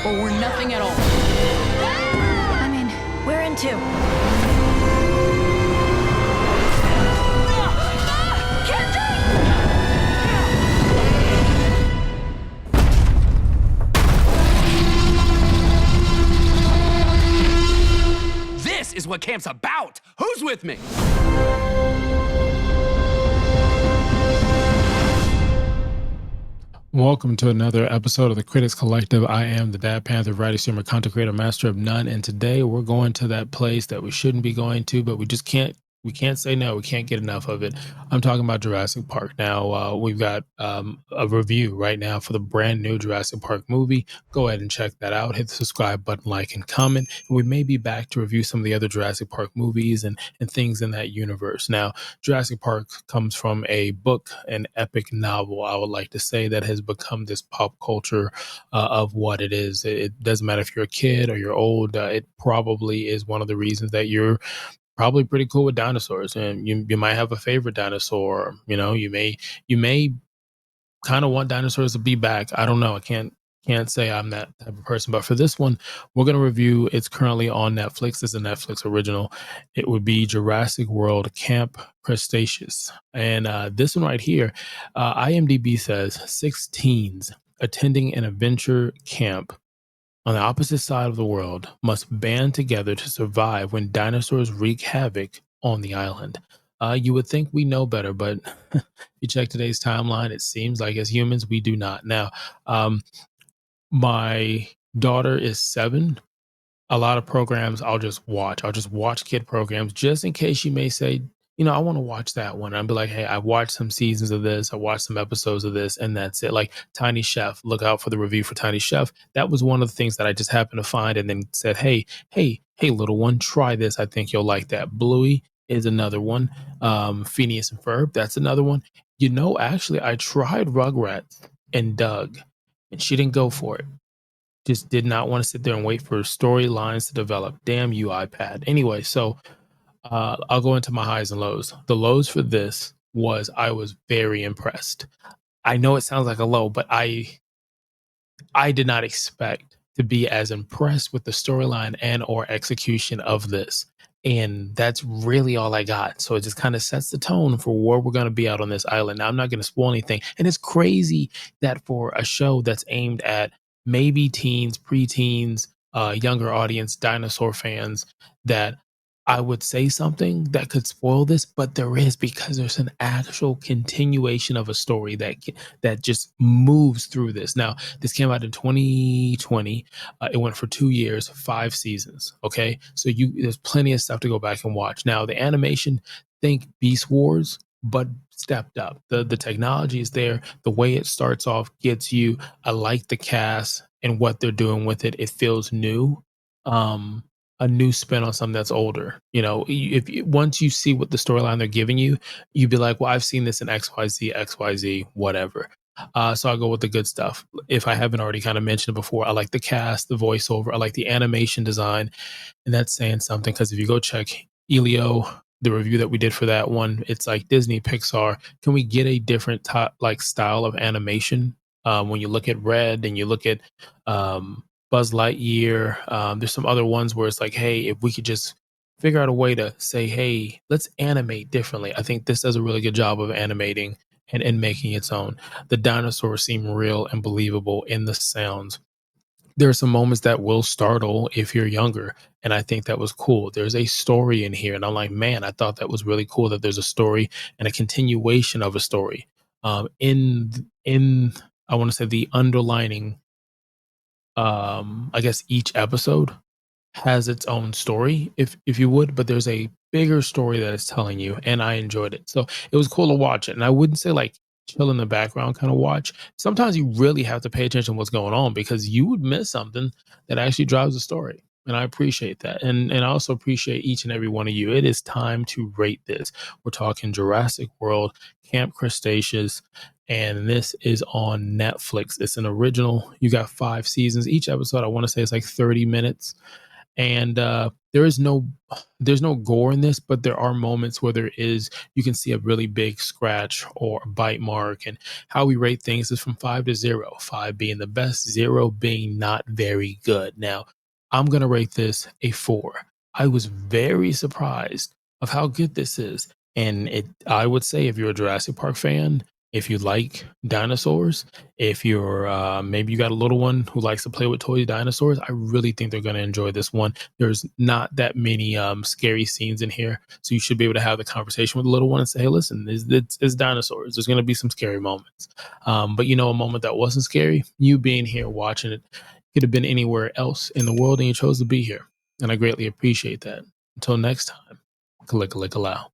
or we're nothing at all. I mean, we're in too. This is what camp's about. Who's with me? Welcome to another episode of the Critics Collective. I am the Dad Panther, writer, streamer, content creator, master of none, and today we're going to that place that we shouldn't be going to, but we just can't. We can't say no. We can't get enough of it. I'm talking about Jurassic Park. Now, we've got a review right now for the brand new Jurassic Park movie. Go ahead and check that out. Hit the subscribe button, like, and comment. And we may be back to review some of the other Jurassic Park movies and things in that universe. Now, Jurassic Park comes from a book, an epic novel, I would like to say, that has become this pop culture of what it is. It doesn't matter if you're a kid or you're old. It probably is one of the reasons that you're probably pretty cool with dinosaurs, and you might have a favorite dinosaur. You know, you may kind of want dinosaurs to be back. I don't know. I can't say I'm that type of person. But for this one, we're gonna review. It's currently on Netflix. It's a Netflix original. It would be Jurassic World Camp Cretaceous, and this one right here, IMDB says 6 teens attending an adventure camp on the opposite side of the world must band together to survive when dinosaurs wreak havoc on the island. You would think we know better, but if you check today's timeline, it seems like as humans, we do not. Now, my daughter is 7. A lot of programs I'll just watch. I'll just watch kid programs just in case she may say, you know, I want to watch that one. I'd be like, hey, I watched some seasons of this. I watched some episodes of this, and that's it. Like Tiny Chef, look out for the review for Tiny Chef. That was one of the things that I just happened to find and then said, hey, little one, try this. I think you'll like that. Bluey is another one. Phineas and Ferb, that's another one. You know, actually, I tried Rugrats and Doug, and she didn't go for it. Just did not want to sit there and wait for storylines to develop. Damn you, iPad. Anyway, so I'll go into my highs and lows. The lows for this was I was very impressed. I know it sounds like a low, but I did not expect to be as impressed with the storyline and or execution of this. And that's really all I got. So it just kind of sets the tone for where we're going to be out on this island. Now, I'm not going to spoil anything. And it's crazy that for a show that's aimed at maybe teens, preteens, younger audience, dinosaur fans, that I would say something that could spoil this, but there is, because there's an actual continuation of a story that just moves through this. Now, this came out in 2020. It went for 2 years, 5 seasons. Okay, so there's plenty of stuff to go back and watch. Now, the animation, think Beast Wars, but stepped up. The technology is there. The way it starts off gets you. I like the cast and what they're doing with it. It feels new. A new spin on something that's older. You know, once you see what the storyline they're giving you, you'd be like, well, I've seen this in XYZ, whatever. So I'll go with the good stuff. If I haven't already kind of mentioned it before, I like the cast, the voiceover, I like the animation design, and that's saying something, because if you go check Elio, the review that we did for that one, it's like Disney, Pixar. Can we get a different style of animation? When you look at Red and you look at Buzz Lightyear, there's some other ones where it's like, hey, if we could just figure out a way to say, hey, let's animate differently. I think this does a really good job of animating and making its own. The dinosaurs seem real and believable in the sounds. There are some moments that will startle if you're younger, and I think that was cool. There's a story in here, and I'm like, man, I thought that was really cool that there's a story and a continuation of a story. In I want to say the underlining, I guess each episode has its own story, if you would, but there's a bigger story that it's telling you, and I enjoyed it. So it was cool to watch it, and I wouldn't say like chill in the background kind of watch. Sometimes you really have to pay attention to what's going on, because you would miss something that actually drives the story. And I appreciate that. And I also appreciate each and every one of you. It is time to rate this. We're talking Jurassic World, Camp Cretaceous, and this is on Netflix. It's an original. You got 5 seasons. Each episode, I want to say, it's like 30 minutes. And there's no gore in this, but there are moments where you can see a really big scratch or a bite mark. And how we rate things is from 5 to 0, 5 being the best, 0 being not very good. Now, I'm gonna rate this a 4. I was very surprised of how good this is. And I would say, if you're a Jurassic Park fan, if you like dinosaurs, if you're maybe you got a little one who likes to play with toy dinosaurs, I really think they're going to enjoy this one. There's not that many scary scenes in here, so you should be able to have the conversation with the little one and say, "Hey, listen, it's dinosaurs. There's going to be some scary moments." But a moment that wasn't scary, you being here watching it, could have been anywhere else in the world, and you chose to be here, and I greatly appreciate that. Until next time, click allow.